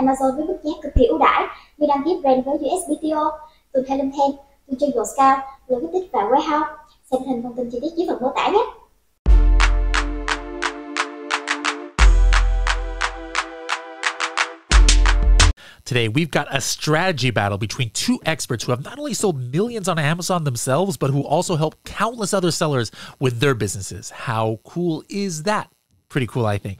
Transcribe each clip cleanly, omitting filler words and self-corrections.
Amazon với mức giá cực kỳ ưu đãi như đăng ký brand với USPTO, từ theo Liên, theo, từ chương cao, logistics và warehouse. Xem hình thông tin chi tiết dưới phần mô tả nhé. Today, we've got a strategy battle between two experts who have not only sold millions on Amazon themselves, but who also help countless other sellers with their businesses. How cool is that? Pretty cool, I think.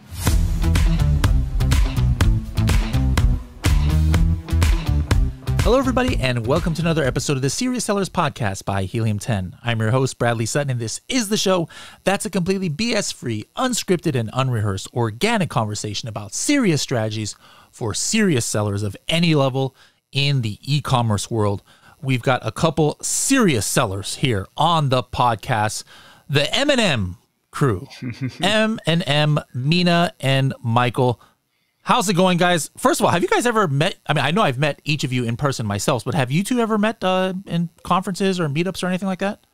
Hello, everybody, and welcome to another episode of the Serious Sellers Podcast by Helium10. I'm your host, Bradley Sutton, and this is the show that's a completely BS-free, unscripted, and unrehearsed organic conversation about serious strategies for serious sellers of any level in the e-commerce world. We've got a couple serious sellers here on the podcast, the M&M crew, M&M, Mina and Michael. How's it going, guys? First of all, have you guys ever met? I mean, I know I've met each of you in person myself, but have you two ever met in conferences or meetups or anything like that?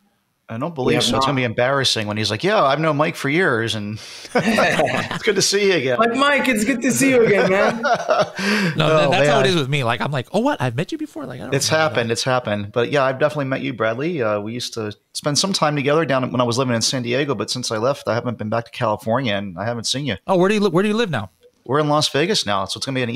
I don't believe so. It's going to be embarrassing when he's like, yeah, I've known Mike for years, and it's good to see you again. Like, Mike, it's good to see you again, man. That's how it is with me. Like, I'm like, oh, what? I've met you before? Like, I don't It's happened. But yeah, I've definitely met you, Bradley. We used to spend some time together down when I was living in San Diego, but since I left, I haven't been back to California, and I haven't seen you. Oh, where do you live now? We're in Las Vegas now, so it's going to be an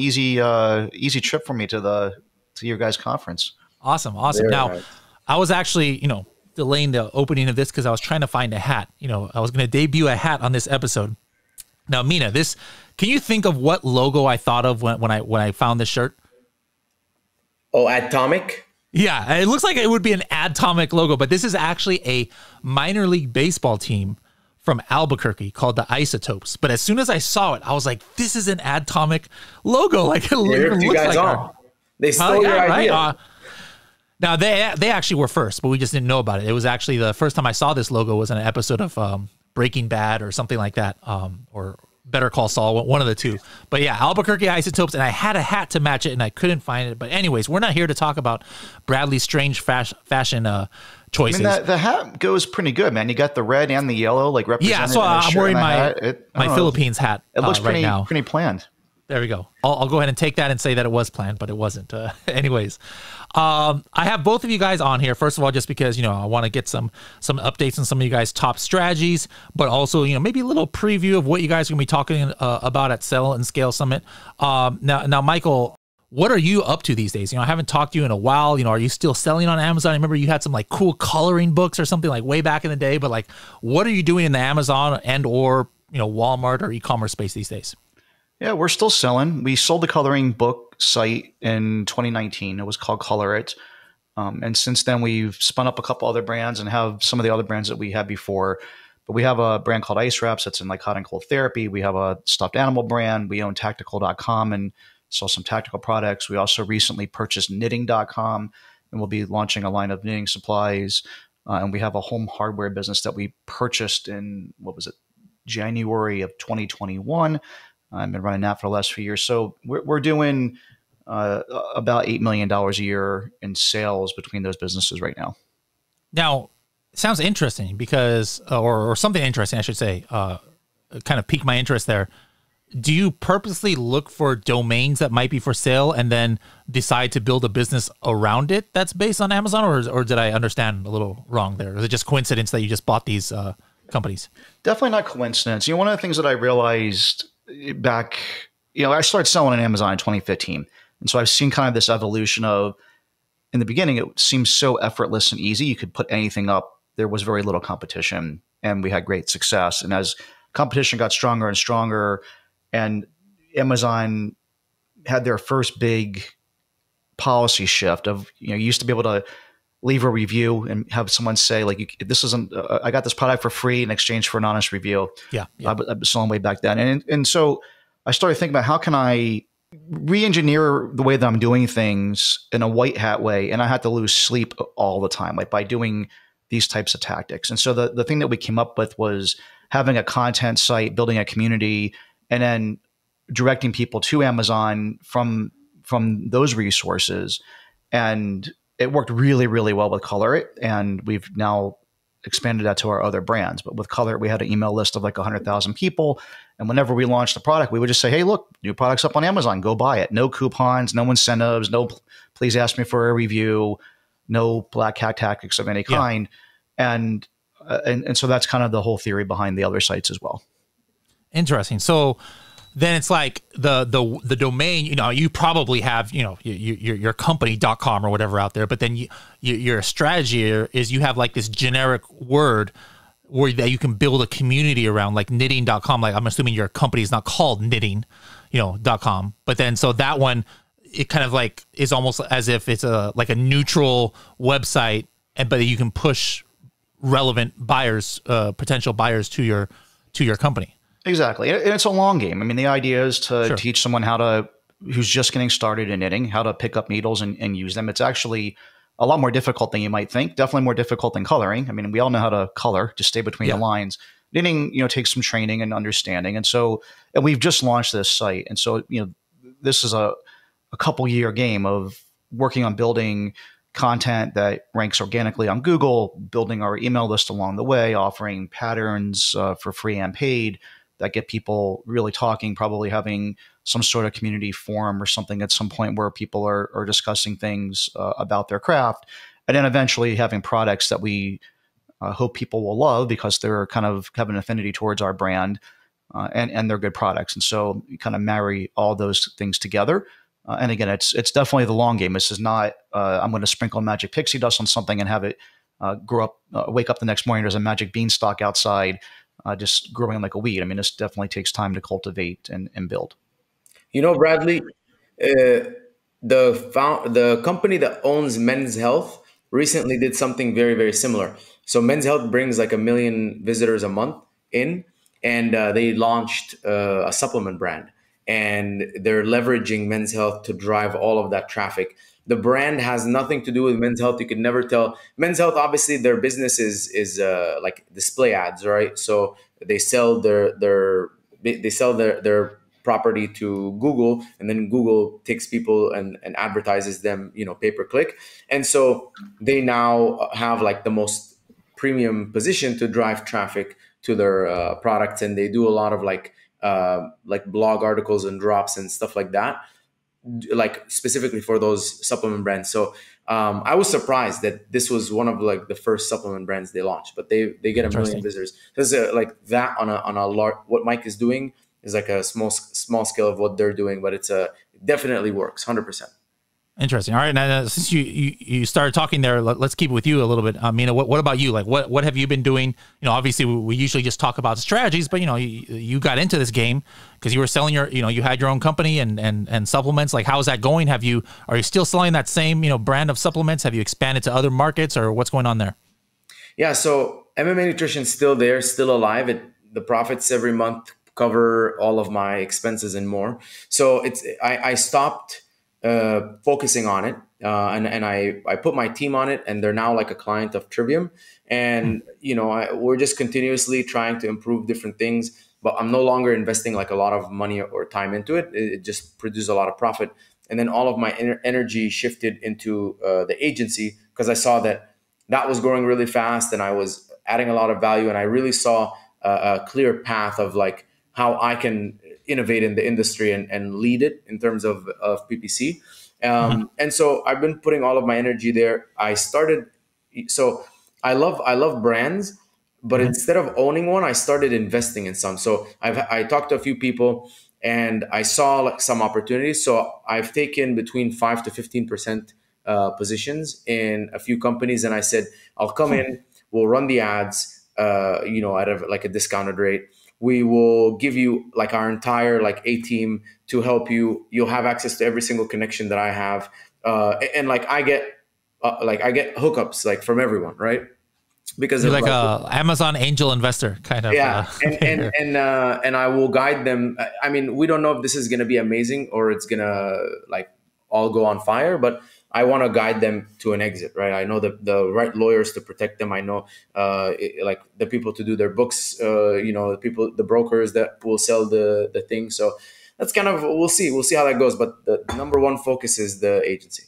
easy trip for me to your guys' conference. Awesome. Very Now, nice. I was actually, delaying the opening of this because I was trying to find a hat. I was going to debut a hat on this episode. Now, Mina, can you think of what logo I thought of when I found this shirt? Oh, Atomic? Yeah, it looks like it would be an Atomic logo, but this is actually a minor league baseball team from Albuquerque called the Isotopes. But as soon as I saw it, I was like, this is an Atomic logo. Like, it looks like off. They stole your idea. Right? Now, they actually were first, but we just didn't know about it. It was actually the first time I saw this logo was in an episode of Breaking Bad or something like that, or Better Call Saul, one of the two. But yeah, Albuquerque Isotopes, and I had a hat to match it, and I couldn't find it. But anyways, we're not here to talk about Bradley's strange fashion choices. I mean, the hat goes pretty good, man. You got the red and the yellow, like represented. Yeah, so I'm wearing my Philippines hat. It looks right now. pretty planned. There we go. I'll go ahead and take that and say that it was planned, but it wasn't. Anyways, I have both of you guys on here. First of all, just because I want to get some updates on some of you guys' top strategies, but also maybe a little preview of what you guys are going to be talking about at Sell and Scale Summit. Now, Michael, what are you up to these days? I haven't talked to you in a while. Are you still selling on Amazon? I remember you had some like cool coloring books or something like way back in the day. But like, what are you doing in the Amazon and or Walmart or e-commerce space these days? Yeah, we're still selling. We sold the coloring book site in 2019. It was called Color It. And since then, we've spun up a couple other brands and have some of the other brands that we had before. But we have a brand called Ice Wraps that's in like hot and cold therapy. We have a stuffed animal brand. We own tactical.com and sell some tactical products. We also recently purchased knitting.com, and we'll be launching a line of knitting supplies. And we have a home hardware business that we purchased in, January of 2021. I've been running that for the last few years. So we're doing about $8 million a year in sales between those businesses right now. Now, it sounds interesting because, or something interesting, I should say, kind of piqued my interest there. Do you purposely look for domains that might be for sale and then decide to build a business around it that's based on Amazon, or did I understand a little wrong there? Is it just coincidence that you just bought these companies? Definitely not coincidence. One of the things that I realized back, I started selling on Amazon in 2015. And so I've seen kind of this evolution of, in the beginning, it seemed so effortless and easy. You could put anything up. There was very little competition and we had great success. And as competition got stronger and stronger, and Amazon had their first big policy shift of, you used to be able to leave a review and have someone say like, this isn't, I got this product for free in exchange for an honest review. Yeah. I was selling way back then. And so I started thinking about how can I re-engineer the way that I'm doing things in a white hat way. And I had to lose sleep all the time, like by doing these types of tactics. And so the thing that we came up with was having a content site, building a community, and then directing people to Amazon from those resources. And it worked really, really well with Color It. And we've now expanded that to our other brands. But with Color, we had an email list of like 100,000 people. And whenever we launched a product, we would just say, hey, look, new product's up on Amazon. Go buy it. No coupons, no incentives, no please ask me for a review, no black hat tactics of any kind. And so that's kind of the whole theory behind the other sites as well. Interesting. So then it's like the domain, you know, you probably have, you know, your company.com or whatever out there, but then your strategy is you have like this generic word that you can build a community around, like knitting.com. Like I'm assuming your company is not called knitting, you know, .com, but then so that one, it kind of like is almost as if it's like a neutral website, but you can push relevant buyers, potential buyers to your company. Exactly. And it's a long game. I mean, the idea is to teach someone who's just getting started in knitting, how to pick up needles and use them. It's actually a lot more difficult than you might think. Definitely more difficult than coloring. I mean, we all know how to color, just stay between the lines. Knitting, you know, takes some training and understanding. And we've just launched this site. And so, you know, this is a couple year game of working on building content that ranks organically on Google, building our email list along the way, offering patterns for free and paid that get people really talking, probably having some sort of community forum or something at some point where people are discussing things about their craft. And then eventually having products that we hope people will love because they're kind of have an affinity towards our brand and they're good products. And so you kind of marry all those things together. And again, it's definitely the long game. This is not, I'm going to sprinkle magic pixie dust on something and have it wake up the next morning, there's a magic beanstalk outside, just growing like a weed. I mean, this definitely takes time to cultivate and build. You know, Bradley, the company that owns Men's Health recently did something very, very similar. So Men's Health brings like 1 million visitors a month in, and they launched a supplement brand. And they're leveraging Men's Health to drive all of that traffic. The brand has nothing to do with Men's Health. You could never tell. Men's Health, obviously, their business is like display ads, right? So they sell their property to Google, and then Google takes people and advertises them, you know, pay per click. And so they now have like the most premium position to drive traffic to their products, and they do a lot of like blog articles and drops and stuff like that, like specifically for those supplement brands. So I was surprised that this was one of like the first supplement brands they launched, but they get 1 million visitors. There's like that on a large, what Mike is doing is like a small scale of what they're doing, but it definitely works 100%. Interesting. All right. Now, since you started talking there, let's keep it with you a little bit. Mina, what about you? Like, what have you been doing? You know, obviously we usually just talk about strategies, but you know, you got into this game because you were selling you had your own company and supplements. Like, how is that going? Are you still selling that same, you know, brand of supplements? Have you expanded to other markets, or what's going on there? Yeah. So MMA Nutrition's still there, still alive. The profits every month cover all of my expenses and more. So I stopped focusing on it, and I put my team on it, and they're now like a client of Trivium. And you know, we're just continuously trying to improve different things, but I'm no longer investing like a lot of money or time into it. It just produces a lot of profit. And then all of my energy shifted into the agency, because I saw that was growing really fast and I was adding a lot of value, and I really saw a clear path of like how I can innovate in the industry and lead it in terms of PPC. And so I've been putting all of my energy there. So I love brands, but instead of owning one, I started investing in some. So I talked to a few people and I saw like some opportunities. So I've taken between 5 to 15% positions in a few companies. And I said, I'll come in, we'll run the ads, at a discounted rate. We will give you like our entire like A team to help you. You'll have access to every single connection that I have, and like I get hookups like from everyone, right? Because you're like a Amazon angel investor kind of. Yeah, and I will guide them. I mean, we don't know if this is gonna be amazing or it's gonna like all go on fire, but I want to guide them to an exit, right? I know the right lawyers to protect them. I know like the people to do their books, the brokers that will sell the thing. So that's kind of, we'll see how that goes. But the number one focus is the agency.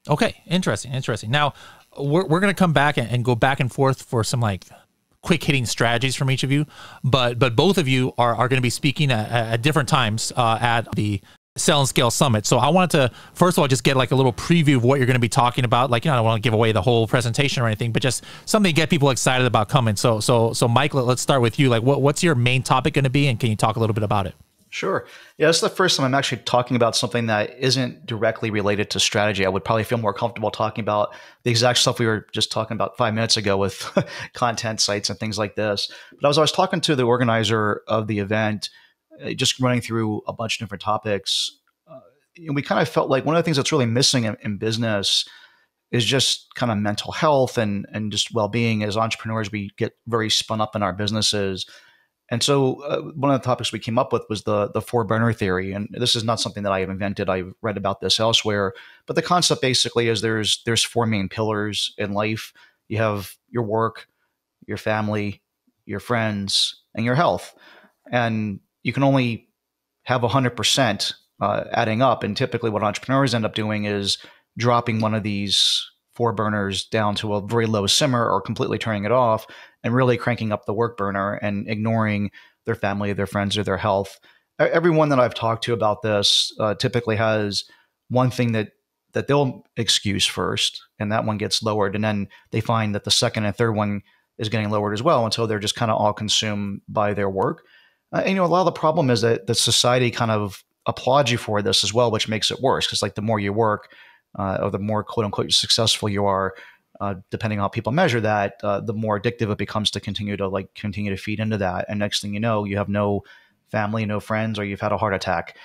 Okay. Interesting. Now, we're going to come back and go back and forth for some like quick hitting strategies from each of you. But both of you are going to be speaking at different times at the Sell and Scale Summit. So I wanted to, first of all, just get like a little preview of what you're going to be talking about. Like, I don't want to give away the whole presentation or anything, but just something to get people excited about coming. So Mike, let's start with you. Like, what's your main topic going to be? And can you talk a little bit about it? Sure. Yeah, this is the first time I'm actually talking about something that isn't directly related to strategy. I would probably feel more comfortable talking about the exact stuff we were just talking about 5 minutes ago with content sites and things like this. But as I was talking to the organizer of the event, just running through a bunch of different topics, we kind of felt like one of the things that's really missing in business is just kind of mental health and just well-being. As entrepreneurs, we get very spun up in our businesses. And so one of the topics we came up with was the four burner theory. And this is not something that I have invented. I've read about this elsewhere. But the concept basically is there's four main pillars in life. You have your work, your family, your friends, and your health. And you can only have 100% adding up. And typically what entrepreneurs end up doing is dropping one of these four burners down to a very low simmer or completely turning it off and really cranking up the work burner and ignoring their family, their friends, or their health. Everyone that I've talked to about this typically has one thing that they'll excuse first, and that one gets lowered. And then they find that the second and third one is getting lowered as well until they're just kind of all consumed by their work. And, a lot of the problem is that the society kind of applauds you for this as well, which makes it worse. Because like the more you work, or the more quote unquote successful you are, depending on how people measure that, the more addictive it becomes to continue to feed into that. And next thing you know, you have no family, no friends, or you've had a heart attack.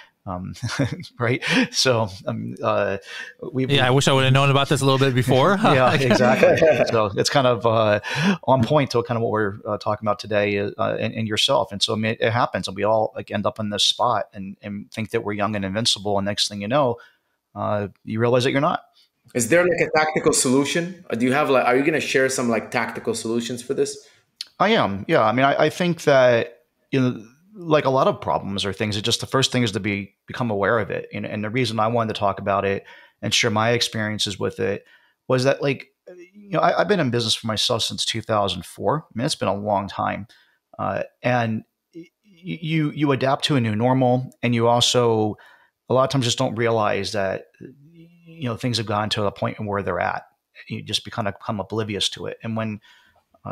Right. So, I wish I would have known about this a little bit before. Yeah, exactly. So it's kind of on point to kind of what we're talking about today and yourself. And so, I mean, it happens, and we all like end up in this spot and think that we're young and invincible. And next thing you know, you realize that you're not. Is there like a tactical solution? Do you have are you going to share some like tactical solutions for this? I am. Yeah. I mean, I think that, like a lot of problems or things, the first thing is to become aware of it. And the reason I wanted to talk about it and share my experiences with it was that I've been in business for myself since 2004. I mean, it's been a long time. And you adapt to a new normal, and you also a lot of times just don't realize that, things have gone to a point where they're at. You just become oblivious to it. And when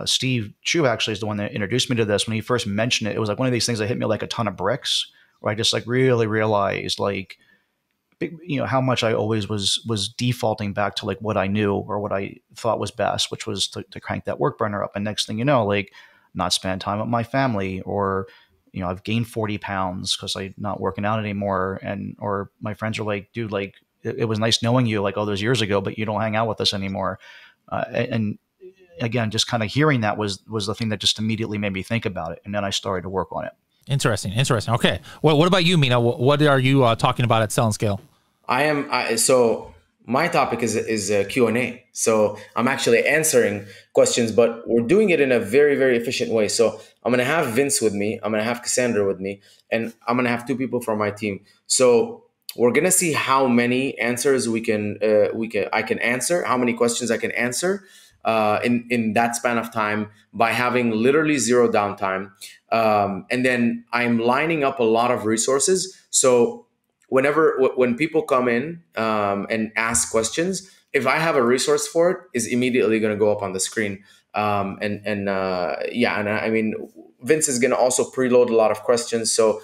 Steve Chu actually is the one that introduced me to this, when he first mentioned it, it was like one of these things that hit me like a ton of bricks, where I just like really realized how much I always was defaulting back to like what I knew or what I thought was best, which was to crank that work burner up. And next thing you know, like not spend time with my family, or I've gained 40 pounds because I'm not working out anymore. Or my friends are like, dude, like it was nice knowing you like all those years ago, but you don't hang out with us anymore. And again, just kind of hearing that was the thing that just immediately made me think about it. And then I started to work on it. Interesting. Okay. Well, what about you, Mina? What are you talking about at Sell and Scale? So my topic is Q&A. So I'm actually answering questions, but we're doing it in a very, very efficient way. So I'm going to have Vince with me. I'm going to have Cassandra with me, and I'm going to have two people from my team. So we're going to see how many answers I can answer, how many questions I can answer in that span of time by having literally zero downtime. And then I'm lining up a lot of resources. So when people come in and ask questions, if I have a resource for it, is immediately going to go up on the screen. I mean, Vince is going to also preload a lot of questions. So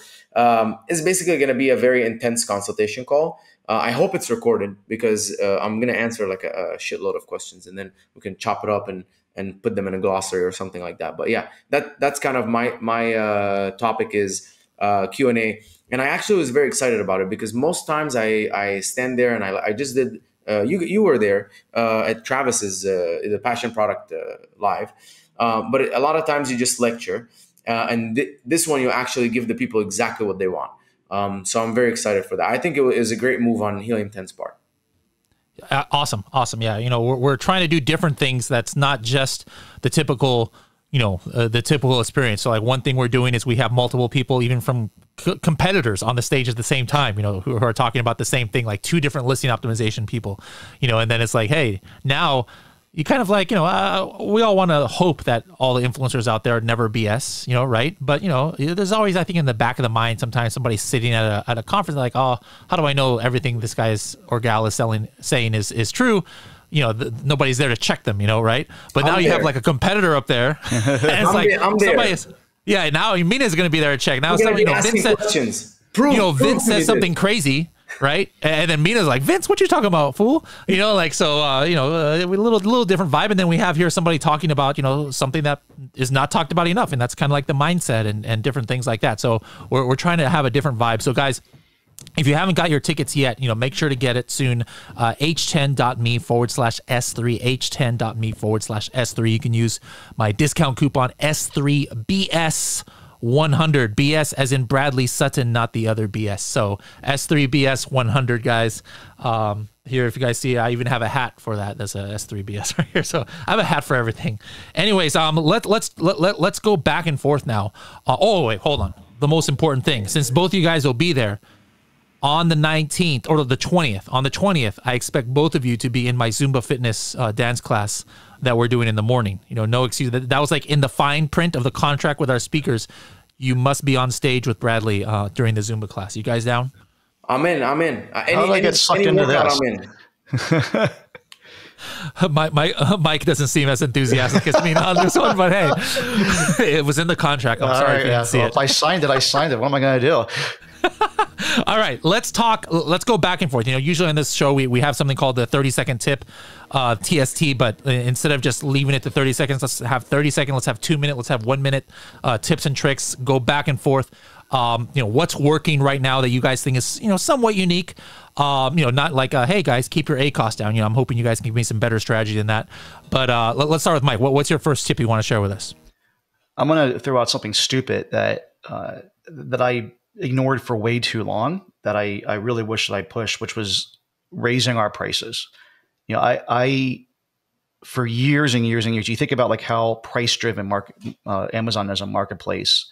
it's basically going to be a very intense consultation call. I hope it's recorded, because I'm going to answer like a shitload of questions, and then we can chop it up and put them in a glossary or something like that. But yeah, that's kind of my topic is Q&A. And I actually was very excited about it, because most times I stand there and I just did, you were there at Travis's, the Passion Product Live. But a lot of times you just lecture. And this one, you actually give the people exactly what they want. So I'm very excited for that. I think it was a great move on Helium 10's part. Awesome. Yeah. We're trying to do different things. That's not just the typical, the typical experience. So like one thing we're doing is we have multiple people, even from competitors, on the stage at the same time, who are talking about the same thing, like two different listing optimization people, and then it's like, hey, now you kind of like, we all want to hope that all the influencers out there never BS, right? But, there's always, I think, in the back of the mind, sometimes somebody's sitting at a conference like, oh, how do I know everything this guy or gal is saying is true? Nobody's there to check them, right? But now you have like a competitor up there. And it's I'm there. Yeah, now Mina's going to be there to check. Now Vince says something crazy, right? And then Mina's like, Vince, what you talking about, fool? A little different vibe. And then we have here somebody talking about, something that is not talked about enough. And that's kind of like the mindset and different things like that. So we're trying to have a different vibe. So guys, if you haven't got your tickets yet, make sure to get it soon. h10.me/S3, h10.me/S3. You can use my discount coupon S3BS100. BS as in Bradley Sutton, not the other BS. So S3BS100, guys. Here, if you guys see, I even have a hat for that. There's a S3BS right here. So I have a hat for everything. Anyways, let's go back and forth now. Wait, hold on. The most important thing, since both of you guys will be there, on the 19th or the 20th, on the 20th, I expect both of you to be in my Zumba fitness dance class that we're doing in the morning. No excuse. That was like in the fine print of the contract with our speakers. You must be on stage with Bradley during the Zumba class. You guys down? I'm in. How do I get sucked into this? Mike doesn't seem as enthusiastic as me on this one, but hey, it was in the contract. I'm sorry if you didn't see it. If I signed it. What am I going to do? All right, let's go back and forth. Usually on this show, we have something called the 30-second tip, TST, but instead of just leaving it to 30 seconds, let's have 30 seconds, let's have 2 minutes, let's have 1 minute tips and tricks, go back and forth. What's working right now that you guys think is, somewhat unique. Not like, hey guys, keep your ACOS down. I'm hoping you guys can give me some better strategy than that. But let's start with Mike. What's your first tip you want to share with us? I'm going to throw out something stupid that I ignored for way too long that I really wish that I pushed, which was raising our prices. I for years and years and years, you think about like how price driven Amazon as a marketplace,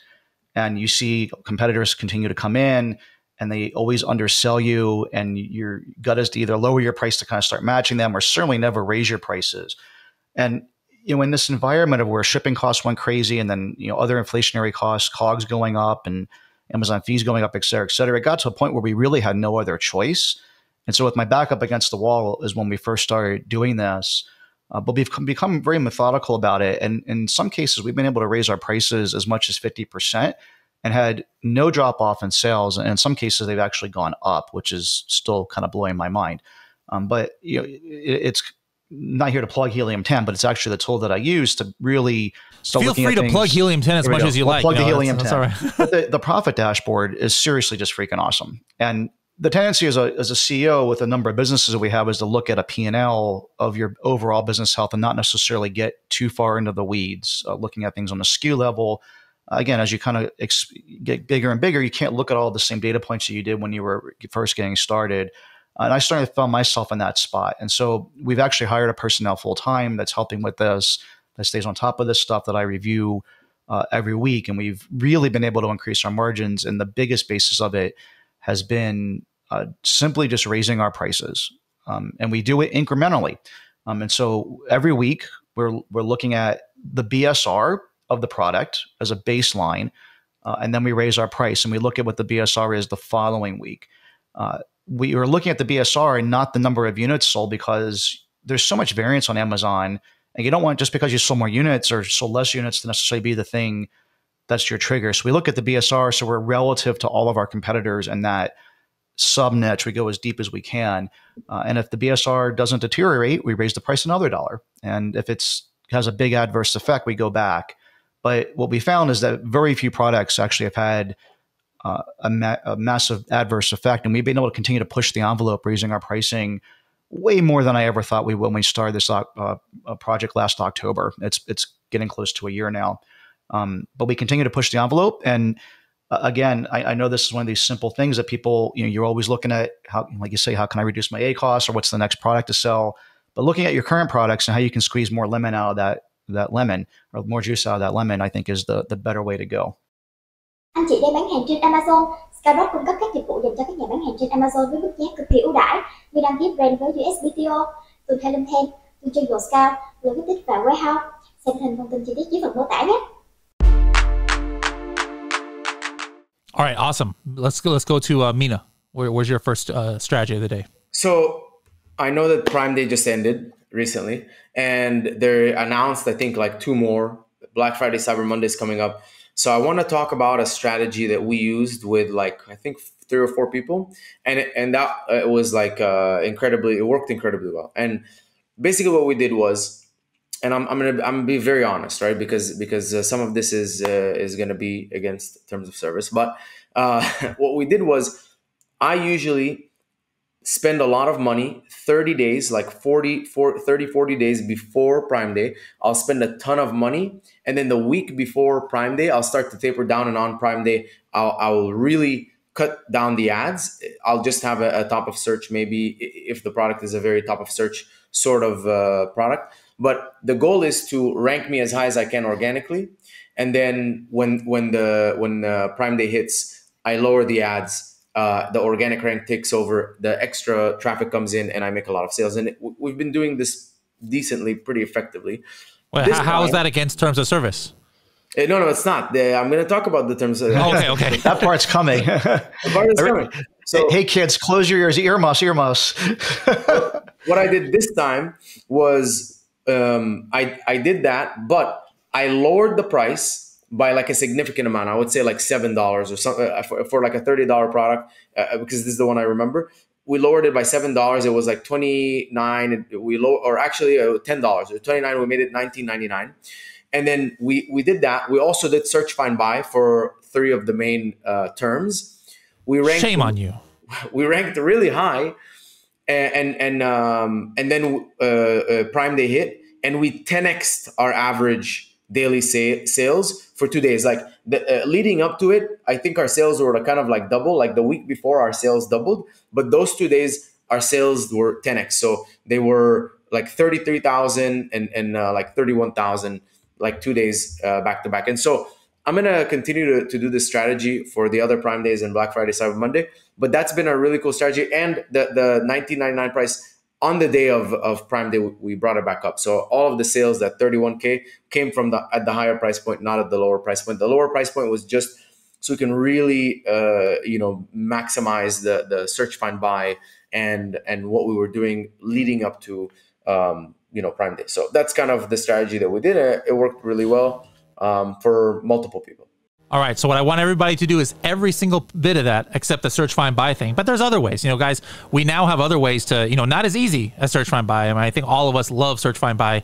and you see competitors continue to come in and they always undersell you, and your gut is to either lower your price to kind of start matching them, or certainly never raise your prices. And in this environment of where shipping costs went crazy, and then other inflationary costs, COGS going up, and Amazon fees going up, et cetera, it got to a point where we really had no other choice. And so with my back up against the wall is when we first started doing this. But we've become very methodical about it. And in some cases, we've been able to raise our prices as much as 50% and had no drop off in sales. And in some cases, they've actually gone up, which is still kind of blowing my mind. But it's not here to plug Helium 10, but it's actually the tool that I use to really start looking at things. Feel free to plug Helium 10 as much as you like. Plug the Helium 10. That's all right. But the profit dashboard is seriously just freaking awesome. And the tendency as a CEO with a number of businesses that we have is to look at a P&L of your overall business health and not necessarily get too far into the weeds, looking at things on a SKU level. Again, as you kind of get bigger and bigger, you can't look at all the same data points that you did when you were first getting started. And I started to find myself in that spot. And so we've actually hired a personnel full time that's helping with this, that stays on top of this stuff that I review every week. And we've really been able to increase our margins. And the biggest basis of it has been simply just raising our prices. And we do it incrementally. And so every week we're looking at the BSR of the product as a baseline. And then we raise our price and we look at what the BSR is the following week. We are looking at the BSR and not the number of units sold, because there's so much variance on Amazon, and you don't want, just because you sold more units or sold less units, to necessarily be the thing that's your trigger. So we look at the BSR, so we're relative to all of our competitors in that sub niche. We go as deep as we can. And if the BSR doesn't deteriorate, we raise the price another $1. And if it has a big adverse effect, we go back. But what we found is that very few products actually have had a massive adverse effect. And we've been able to continue to push the envelope, raising our pricing way more than I ever thought we would when we started this project last October. It's getting close to a year now. But we continue to push the envelope. And again, I know this is one of these simple things that people, you're always looking at how, like you say, how can I reduce my ACOS, or what's the next product to sell? But looking at your current products and how you can squeeze more lemon out of that lemon, or more juice out of that lemon, I think is the better way to go. Anh chị đang bán hàng trên Amazon. Skyrock cung cấp các dịch vụ dành cho các nhà bán hàng trên Amazon với mức giá cực kỳ ưu đãi như đăng ký brand với USPTO, tuần theo Liên, tôi chơi Scout, Logistics và Warehouse. Xem hình thông tin chi tiết dưới phần mô tả nhé. All right, awesome. Let's go to Mina. Where's your first strategy of the day? So I know that Prime Day just ended recently, and they announced, I think, like 2 more. Black Friday, Cyber Monday is coming up. So I want to talk about a strategy that we used with, like, I think 3 or 4 people, and that it was like it worked incredibly well. And basically what we did was, and I'm gonna be very honest, right? Because some of this is gonna be against terms of service. But what we did was, I usually spend a lot of money 30 days, like 40 days before Prime Day. I'll spend a ton of money, and then the week before Prime Day, I'll start to taper down, and on Prime Day, I'll really cut down the ads. I'll just have a top of search, maybe, if the product is a very top of search sort of product. But the goal is to rank me as high as I can organically, and then when Prime Day hits, I lower the ads. The organic rank takes over, the extra traffic comes in, and I make a lot of sales. And we've been doing this decently, pretty effectively. Well, how is that against terms of service? No, it's not. I'm going to talk about the terms of Okay. That part's coming. The part is coming. So, hey, kids, close your ears. Earmuffs. What I did this time was I did that, but I lowered the price by like a significant amount. I would say like $7 or something for like a $30 product, because this is the one I remember. We lowered it by $7. It was like $29. Or actually $10. It was $29. We made it $19.99. And then we did that. We also did search, find, buy for 3 of the main terms. Shame on you. We ranked really high, and then Prime Day hit, and we 10x'd our average daily sales for 2 days. Like leading up to it, I think our sales were kind of like double. Like the week before, our sales doubled, but those 2 days, our sales were 10x. So they were like 33,000 and like 31,000, like 2 days back to back. And so I'm gonna continue to do this strategy for the other Prime Days and Black Friday, Cyber Monday. But that's been a really cool strategy. And the $19.99 price on the day of Prime Day, we brought it back up. So all of the sales, that 31K, came from at the higher price point, not at the lower price point. The lower price point was just so we can really, maximize the search, find, buy, and what we were doing leading up to, Prime Day. So that's kind of the strategy that we did. It worked really well for multiple people. All right, so what I want everybody to do is every single bit of that except the search, find, buy thing. But there's other ways. Guys, we now have other ways to, not as easy as search, find, buy. I mean, I think all of us love search, find, buy,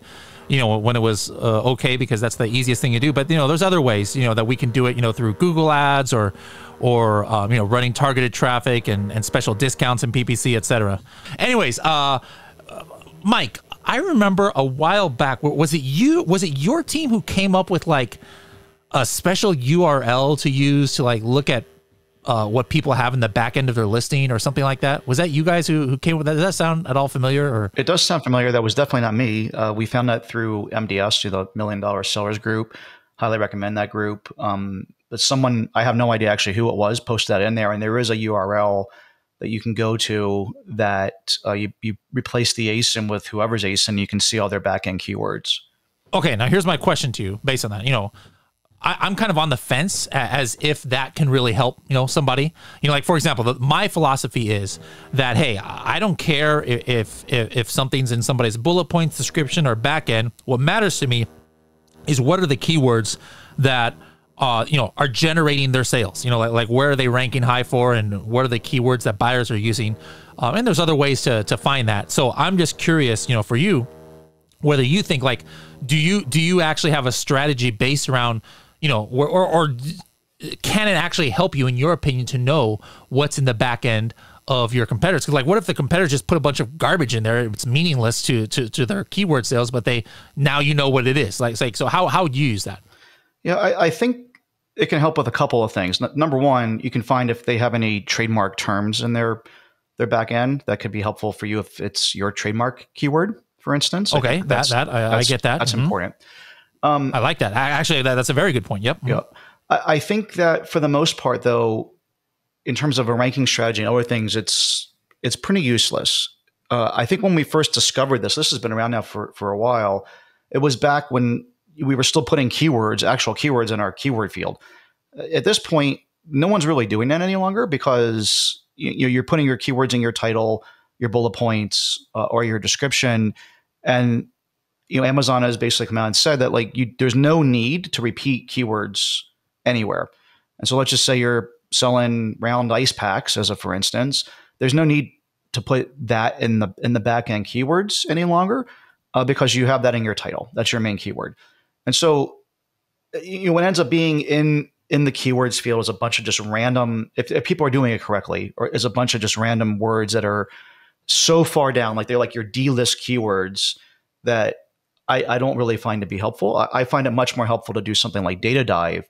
when it was okay, because that's the easiest thing to do. But, there's other ways, that we can do it, through Google ads or running targeted traffic and special discounts and PPC, etc. Anyways, Mike, I remember a while back, was it your team who came up with like a special URL to use to like look at what people have in the back end of their listing or something like that? Was that you guys who came with that? Does that sound at all familiar? Or it does sound familiar. That was definitely not me. We found that through MDS, through the $1 Million Sellers group. Highly recommend that group. But someone, I have no idea actually who it was, posted that in there, and there is a URL that you can go to that you replace the ASIN with whoever's ASIN. You can see all their back end keywords. Okay, now here's my question to you based on that. I'm kind of on the fence as if that can really help, somebody. Like, for example, my philosophy is that, hey, I don't care if something's in somebody's bullet points, description, or back end. What matters to me is what are the keywords that are generating their sales. Like where are they ranking high for, and what are the keywords that buyers are using. And there's other ways to find that. So I'm just curious, for you, whether you think like, do you actually have a strategy based around, or can it actually help you, in your opinion, to know what's in the back end of your competitors? Because like, what if the competitors just put a bunch of garbage in there? It's meaningless to their keyword sales, but now what it is. Like so how would you use that? Yeah, I think it can help with a couple of things. Number one, you can find if they have any trademark terms in their back end. That could be helpful for you if it's your trademark keyword, for instance. Okay, I get that. That's important. I like that. Actually, that's a very good point. Yep. Yeah. I think that for the most part, though, in terms of a ranking strategy and other things, it's pretty useless. I think when we first discovered this has been around now for a while. It was back when we were still putting actual keywords in our keyword field. At this point, no one's really doing that any longer because you're putting your keywords in your title, your bullet points, or your description. And Amazon has basically come out and said that there's no need to repeat keywords anywhere. And so let's just say you're selling round ice packs, as a for instance. There's no need to put that in the back end keywords any longer because you have that in your title. That's your main keyword. And so what ends up being in the keywords field is a bunch of just random, if people are doing it correctly, or is a bunch of just random words that are so far down, they're like your D-list keywords that I don't really find to be helpful. I find it much more helpful to do something like Data Dive,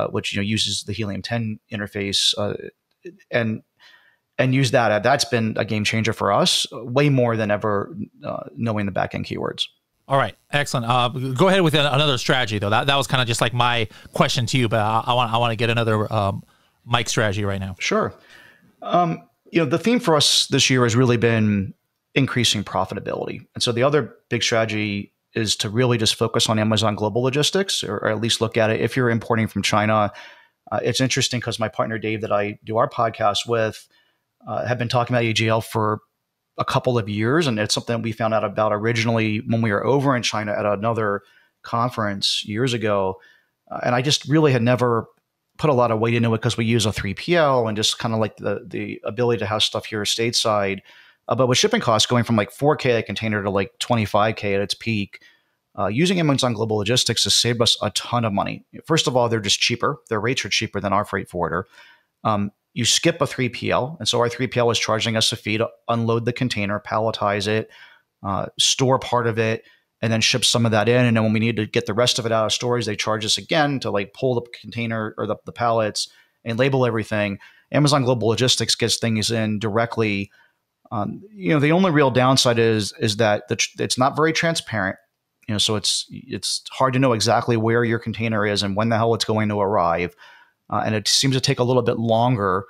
which uses the Helium 10 interface and use that. That's been a game changer for us, way more than ever knowing the back end keywords. All right, excellent. Go ahead with another strategy, though. That was kind of just like my question to you, but I want to get another Mike strategy right now. Sure. The theme for us this year has really been increasing profitability, and so the other big strategy is to really just focus on Amazon Global Logistics, or at least look at it if you're importing from China. It's interesting because my partner Dave, that I do our podcast with, have been talking about AGL for a couple of years, and it's something we found out about originally when we were over in China at another conference years ago. And I just really had never put a lot of weight into it because we use a 3PL and just kind of like the ability to have stuff here stateside. But with shipping costs going from $4K a container to $25K at its peak, using Amazon Global Logistics has saved us a ton of money. First of all, they're just cheaper. Their rates are cheaper than our freight forwarder. You skip a 3PL. And so our 3PL is charging us a fee to unload the container, palletize it, store part of it, and then ship some of that in. And then when we need to get the rest of it out of storage, they charge us again to pull the container or the pallets and label everything. Amazon Global Logistics gets things in directly. The only real downside is that it's not very transparent. So it's hard to know exactly where your container is and when the hell it's going to arrive. And it seems to take a little bit longer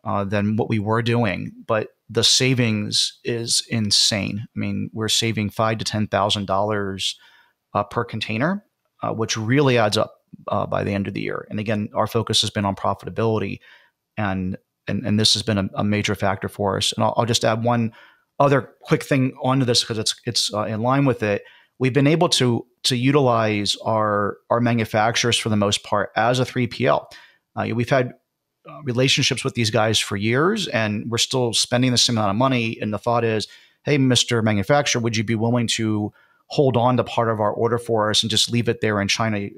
than what we were doing, but the savings is insane. I mean, we're saving $5,000 to $10,000 per container, which really adds up by the end of the year. And again, our focus has been on profitability, and this has been a major factor for us. And I'll just add one other quick thing onto this because it's in line with it. We've been able to utilize our manufacturers for the most part as a 3PL. We've had relationships with these guys for years, and we're still spending the same amount of money. And the thought is, hey, Mr. Manufacturer, would you be willing to hold on to part of our order for us and just leave it there in China,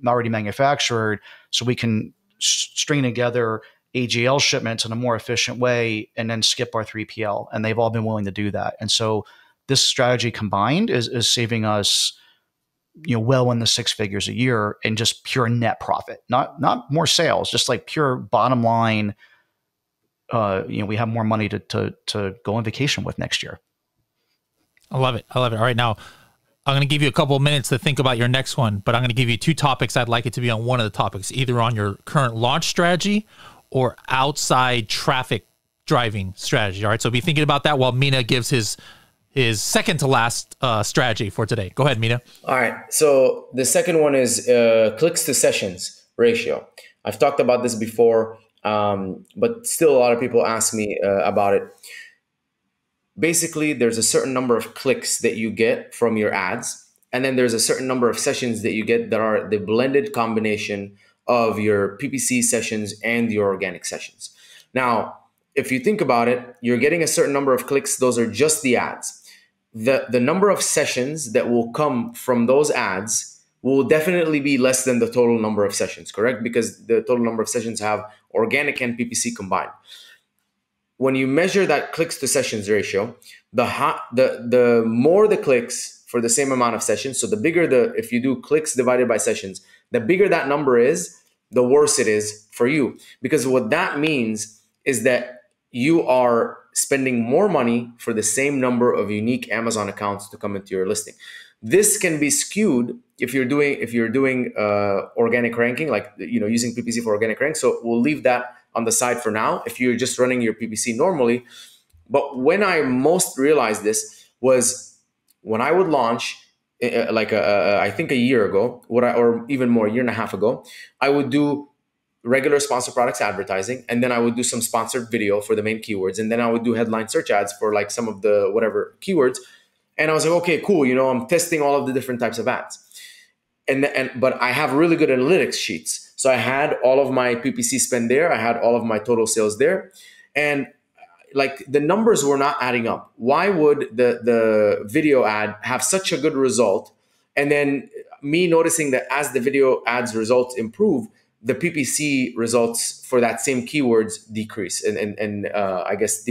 already manufactured, so we can string together AGL shipments in a more efficient way and then skip our 3PL? And they've all been willing to do that. And so this strategy combined is saving us well in the six figures a year in just pure net profit, not more sales, just pure bottom line. We have more money to go on vacation with next year. I love it. All right, now I'm going to give you a couple of minutes to think about your next one, but I'm going to give you two topics. I'd like it to be on one of the topics, either on your current launch strategy or outside traffic driving strategy. All right, so be thinking about that while Mina gives his second to last strategy for today. Go ahead, Mina. All right. So the second one is clicks to sessions ratio. I've talked about this before, but still a lot of people ask me about it. Basically, there's a certain number of clicks that you get from your ads, and then there's a certain number of sessions that you get that are the blended combination of your PPC sessions and your organic sessions. Now, if you think about it, you're getting a certain number of clicks. Those are just the ads. The number of sessions that will come from those ads will definitely be less than the total number of sessions, correct? Because the total number of sessions have organic and PPC combined. When you measure that clicks to sessions ratio, the more the clicks for the same amount of sessions, so the bigger if you do clicks divided by sessions, the bigger that number is, the worse it is for you. Because what that means is that you are spending more money for the same number of unique Amazon accounts to come into your listing. This can be skewed if you're doing organic ranking, using PPC for organic rank. So we'll leave that on the side for now. If you're just running your PPC normally, But when I most realized this was when I would launch, I think a year ago, or even more, a year and a half ago, I would do regular sponsor products advertising, and then I would do some sponsored video for the main keywords, and then I would do headline search ads for like some of the whatever keywords. And I was like, okay, cool, I'm testing all of the different types of ads. But I have really good analytics sheets. So I had all of my PPC spend there, I had all of my total sales there, and like the numbers were not adding up. Why would the video ad have such a good result? And then me noticing that as the video ads results improve, the PPC results for that same keywords decrease and I guess,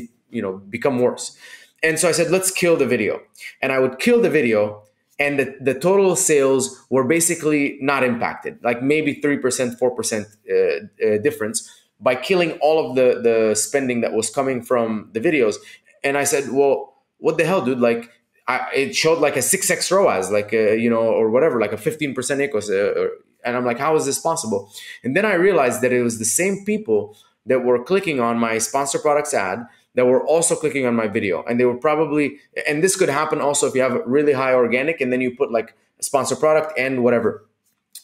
become worse. And so I said, let's kill the video. And I would kill the video, and the total sales were basically not impacted, like maybe 3%, 4% difference by killing all of the spending that was coming from the videos. And I said, well, what the hell, dude? Like, it showed like a 6x ROAS, like, or whatever, like a 15% ECOS. And I'm like, how is this possible? And then I realized that it was the same people that were clicking on my sponsor products ad that were also clicking on my video. And they were probably, and this could happen also if you have really high organic and then you put like a sponsor product and whatever.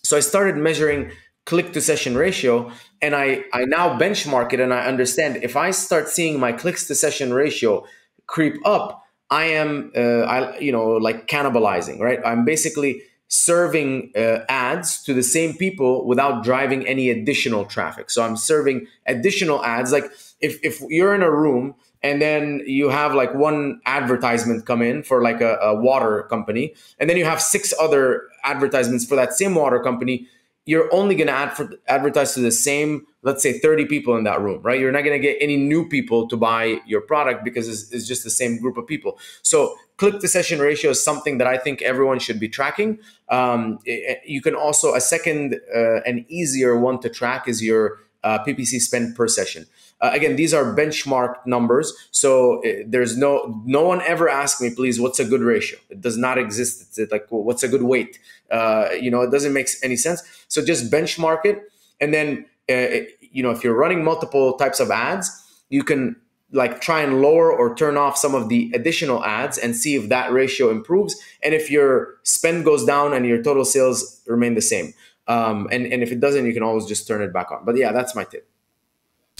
So I started measuring click to session ratio, and I now benchmark it, and I understand if I start seeing my clicks to session ratio creep up, I am, like cannibalizing, right? I'm basically serving ads to the same people without driving any additional traffic. So I'm serving additional ads. Like if you're in a room and then you have like one advertisement come in for like a water company, and then you have 6 other advertisements for that same water company, you're only going to advertise to the same, let's say 30 people in that room, right? You're not going to get any new people to buy your product because it's just the same group of people. So click to session ratio is something that I think everyone should be tracking. You can also, a second and easier one to track is your PPC spend per session. Again, these are benchmark numbers. So there's no one ever asked me, please, what's a good ratio? It does not exist. It's like, well, what's a good weight? It doesn't make any sense. So just benchmark it. And then, if you're running multiple types of ads, you can like try and lower or turn off some of the additional ads and see if that ratio improves. And if your spend goes down and your total sales remain the same. And if it doesn't, you can always just turn it back on. But yeah, that's my tip.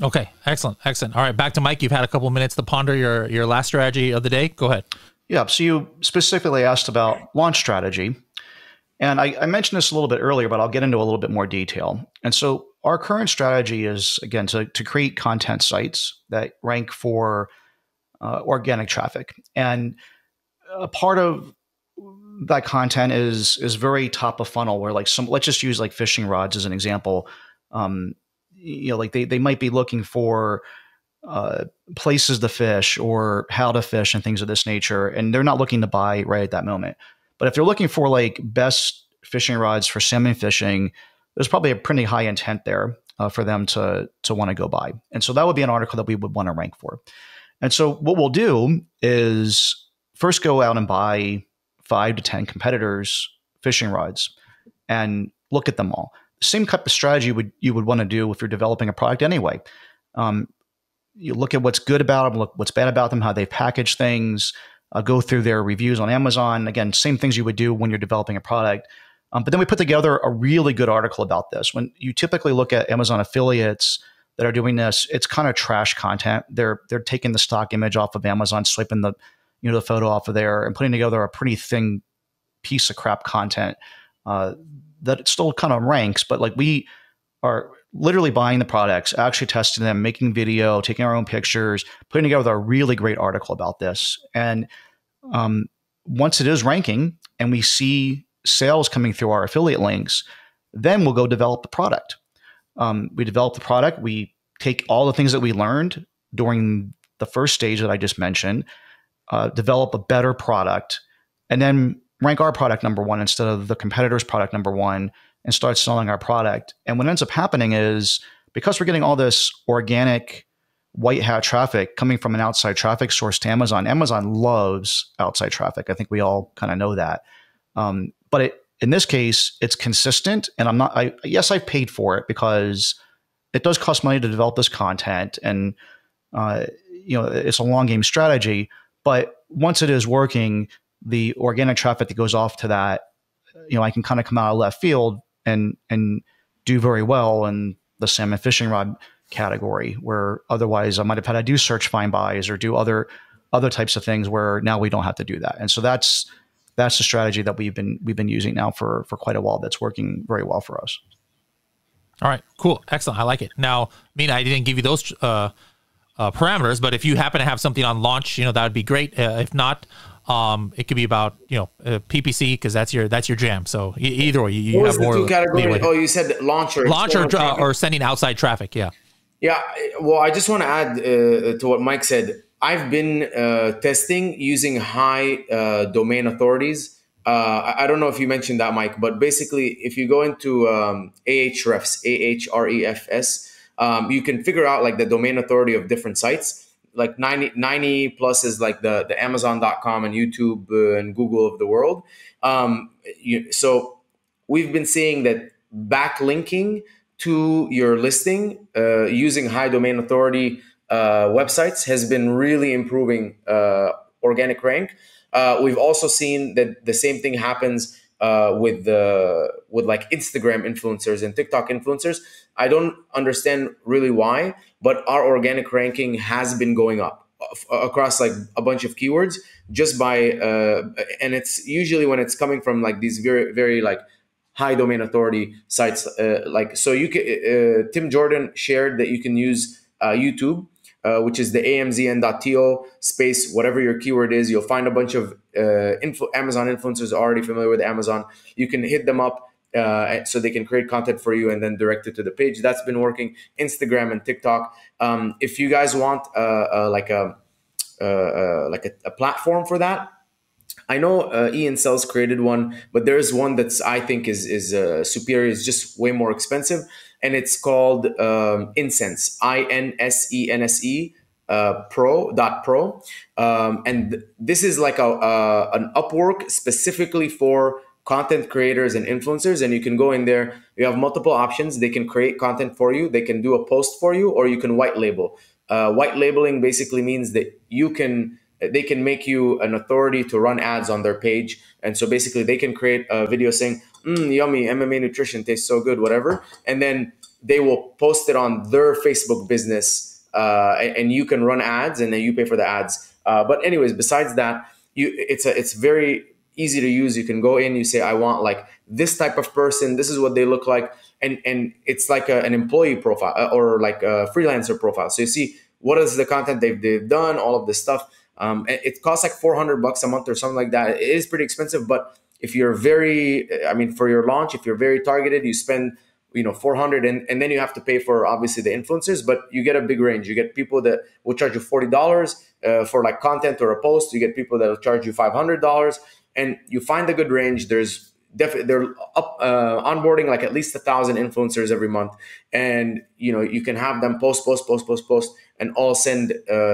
Okay, excellent. All right, back to Mike. You've had a couple of minutes to ponder your last strategy of the day. Go ahead. Yeah, so you specifically asked about launch strategy. And I mentioned this a little bit earlier, but I'll get into a little bit more detail. And so our current strategy is, again, to create content sites that rank for organic traffic. And a part of that content is very top of funnel, where like let's just use like fishing rods as an example. Like they might be looking for places to fish or how to fish and things of this nature, and they're not looking to buy right at that moment. But if they're looking for like best fishing rods for salmon fishing, there's probably a pretty high intent there for them to want to go buy. And so that would be an article that we would want to rank for. And so what we'll do is first go out and buy 5 to 10 competitors' fishing rods and look at them all. Same type of strategy you would want to do if you're developing a product anyway. You look at what's good about them, look what's bad about them, how they package things, go through their reviews on Amazon. Again, same things you would do when you're developing a product. But then we put together a really good article about this. When you typically look at Amazon affiliates that are doing this, it's kind of trash content. They're taking the stock image off of Amazon, swiping the photo off of there, and putting together a pretty thin piece of crap content that it still kind of ranks. But like, we are literally buying the products, actually testing them, making video, taking our own pictures, putting together a really great article about this. And once it is ranking and we see sales coming through our affiliate links, then we'll go develop the product. We develop the product. We take all the things that we learned during the first stage that I just mentioned, develop a better product, and then rank our product number 1 instead of the competitor's product number 1, and start selling our product. And what ends up happening is, because we're getting all this organic white hat traffic coming from an outside traffic source to Amazon, Amazon loves outside traffic. I think we all kind of know that. But in this case, it's consistent, and yes, I paid for it because it does cost money to develop this content. And, it's a long game strategy, but once it is working, the organic traffic that goes off to that, I can kind of come out of left field and do very well in the salmon fishing rod category, where otherwise I might have had to do search find buys or do other types of things where now we don't have to do that. And so that's the strategy that we've been using now for quite a while. That's working very well for us. All right, cool. Excellent. I like it. Now, Mina, I didn't give you those parameters, but if you happen to have something on launch, that would be great. If not, it could be about, PPC, because that's your jam. So either way, you have more. Oh, you said launch or sending outside traffic. Yeah. Yeah. Well, I just want to add to what Mike said. I've been testing using high domain authorities. I don't know if you mentioned that, Mike, but basically, if you go into Ahrefs, Ahrefs, you can figure out like the domain authority of different sites. Like 90 plus is like the Amazon.com and YouTube and Google of the world. So we've been seeing that backlinking to your listing using high domain authority websites has been really improving organic rank. We've also seen that the same thing happens with like Instagram influencers and TikTok influencers. I don't understand really why, but our organic ranking has been going up across like a bunch of keywords just by and it's usually when it's coming from like these very, very like high domain authority sites. So you can Tim Jordan shared that you can use YouTube, which is the amzn.to space, whatever your keyword is. You'll find a bunch of Amazon influencers already familiar with Amazon. You can hit them up so they can create content for you and then direct it to the page. That's been working. Instagram and TikTok. If you guys want like a platform for that, I know EXCEL's created one, but there's one that's I think is superior. It's just way more expensive, and it's called Insense, INSENSE pro. And this is like an Upwork specifically for content creators and influencers, and you can go in there. You have multiple options. They can create content for you. They can do a post for you, or you can white label. White labeling basically means that they can make you an authority to run ads on their page. And so basically they can create a video saying, yummy, MMA nutrition tastes so good, whatever. And then they will post it on their Facebook business and you can run ads and then you pay for the ads. But anyways, besides that, it's very easy to use. You can go in, you say, I want like this type of person. This is what they look like. And it's like an employee profile or like a freelancer profile. So you see what is the content they've done, all of this stuff. It costs like $400 a month or something like that. It is pretty expensive, but if you're for your launch, if you're very targeted, you spend, $400 and then you have to pay for obviously the influencers, but you get a big range. You get people that will charge you $40 for like content or a post. You get people that will charge you $500 and you find a good range. They're onboarding like at least 1,000 influencers every month. And, you can have them post, and all send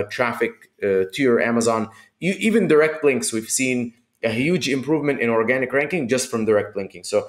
traffic to your Amazon. Even direct links, we've seen a huge improvement in organic ranking just from direct linking. So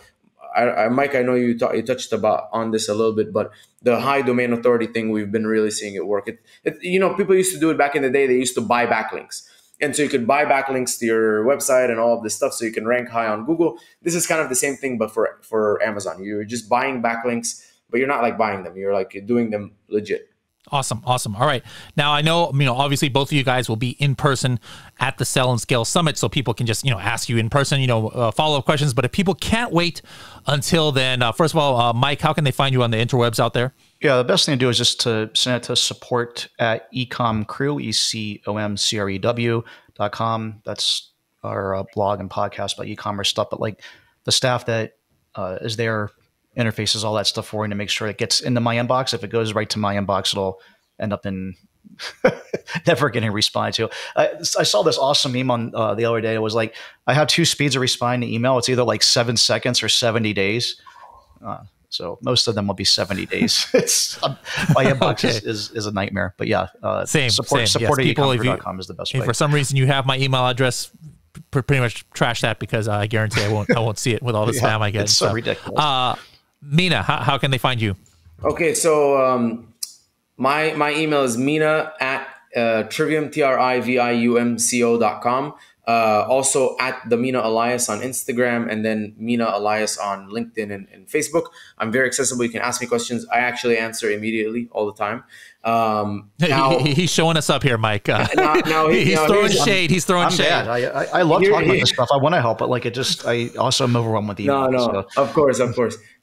Mike, I know you touched on this a little bit, but the high domain authority thing, we've been really seeing it work. People used to do it back in the day. They used to buy backlinks. And so you could buy backlinks to your website and all of this stuff so you can rank high on Google. This is kind of the same thing, but for Amazon. You're just buying backlinks, but you're not like buying them. You're like doing them legit. Awesome. All right. Now I know, obviously both of you guys will be in person at the Sell and Scale Summit, so people can just, ask you in person, follow-up questions. But if people can't wait until then, first of all, Mike, how can they find you on the interwebs out there? Yeah, the best thing to do is just to send it to support@ecomcrew, ECOMCREW.com. That's our blog and podcast about e-commerce stuff. But like the staff that is there interfaces all that stuff for you to make sure it gets into my inbox. If it goes right to my inbox, it'll end up in never getting responded to. I saw this awesome meme on the other day. It was like, I have two speeds of responding to email. It's either like 7 seconds or 70 days. So most of them will be 70 days. It's my inbox is a nightmare. But yeah, support yes, ecomcrew.com is the best way. If for some reason you have my email address, pretty much trash that, because I guarantee I won't see it with all the spam I get. It's so ridiculous. Mina, how can they find you? Okay, so my email is mina at trivium, triviumco.com. Also at the Mina Elias on Instagram, and then Mina Elias on LinkedIn and Facebook. I'm very accessible. You can ask me questions. I actually answer immediately all the time. Now, he's showing us up here, Mike. He's throwing shade. He's throwing shade. Bad. I love talking about this stuff. I want to help, but like I also am overwhelmed with the email. No, of course.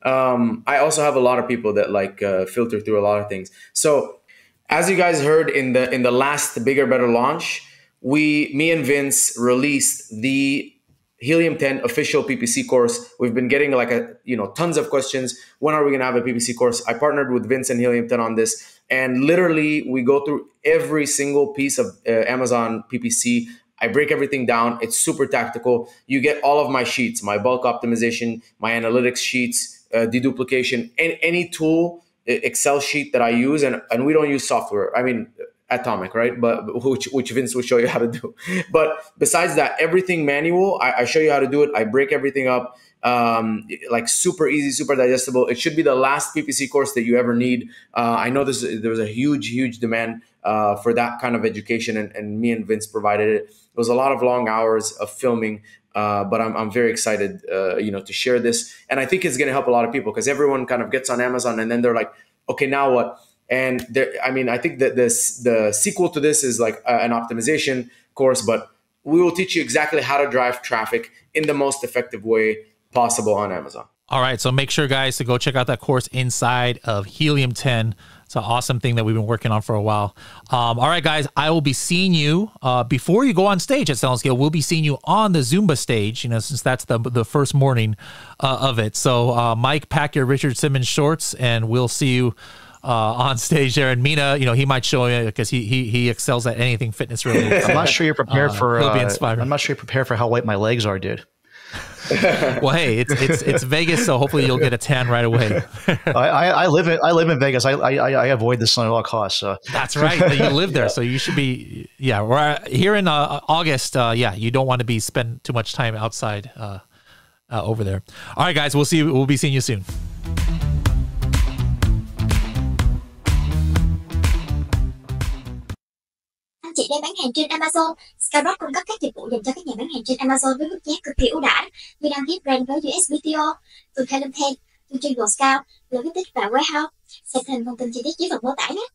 I also have a lot of people that like filter through a lot of things. So as you guys heard in the last Bigger Better launch, me and Vince released the Helium 10 official PPC course. We've been getting tons of questions. When are we going to have a PPC course? I partnered with Vince and Helium 10 on this, and literally we go through every single piece of Amazon PPC. I break everything down. It's super tactical. You get all of my sheets, my bulk optimization, my analytics sheets, deduplication, and any tool, Excel sheet that I use, and we don't use software. I mean, Atomic, right? But which Vince will show you how to do. But besides that, everything manual, I show you how to do it. I break everything up, like super easy, super digestible. It should be the last PPC course that you ever need. I know there was a huge demand for that kind of education, and me and Vince provided it. It was a lot of long hours of filming, but I'm very excited, to share this. And I think it's going to help a lot of people, because everyone kind of gets on Amazon and then they're like, okay, now what? And I think that the sequel to this is like an optimization course, but we will teach you exactly how to drive traffic in the most effective way possible on Amazon. All right. So make sure, guys, to go check out that course inside of Helium 10. It's an awesome thing that we've been working on for a while. All right, guys, I will be seeing you before you go on stage at Sell and Scale. We'll be seeing you on the Zumba stage, since that's the first morning of it. So Mike, pack your Richard Simmons shorts, and we'll see you on stage there. And Mina, he might show you, because he excels at anything fitness related. I'm not sure you're prepared for. He'll be inspired. I'm not sure you're prepared for how white my legs are, dude. Well, hey, it's Vegas, so hopefully you'll get a tan right away. I live in Vegas. I avoid the sun at all costs. So. That's right. You live there, so you should be. Yeah, we're here in August. You don't want to spend too much time outside over there. All right, guys, we'll be seeing you soon. Chị đang bán hàng trên Amazon. Skyrock cung cấp các dịch vụ dành cho các nhà bán hàng trên Amazon với mức giá cực kỳ ưu đãi. Vì đăng ký brand với USPTO, từ Helium 10, từ Chuyên, Lược, và Warehouse. Xem thêm thông tin chi tiết dưới phần mô tả nhé.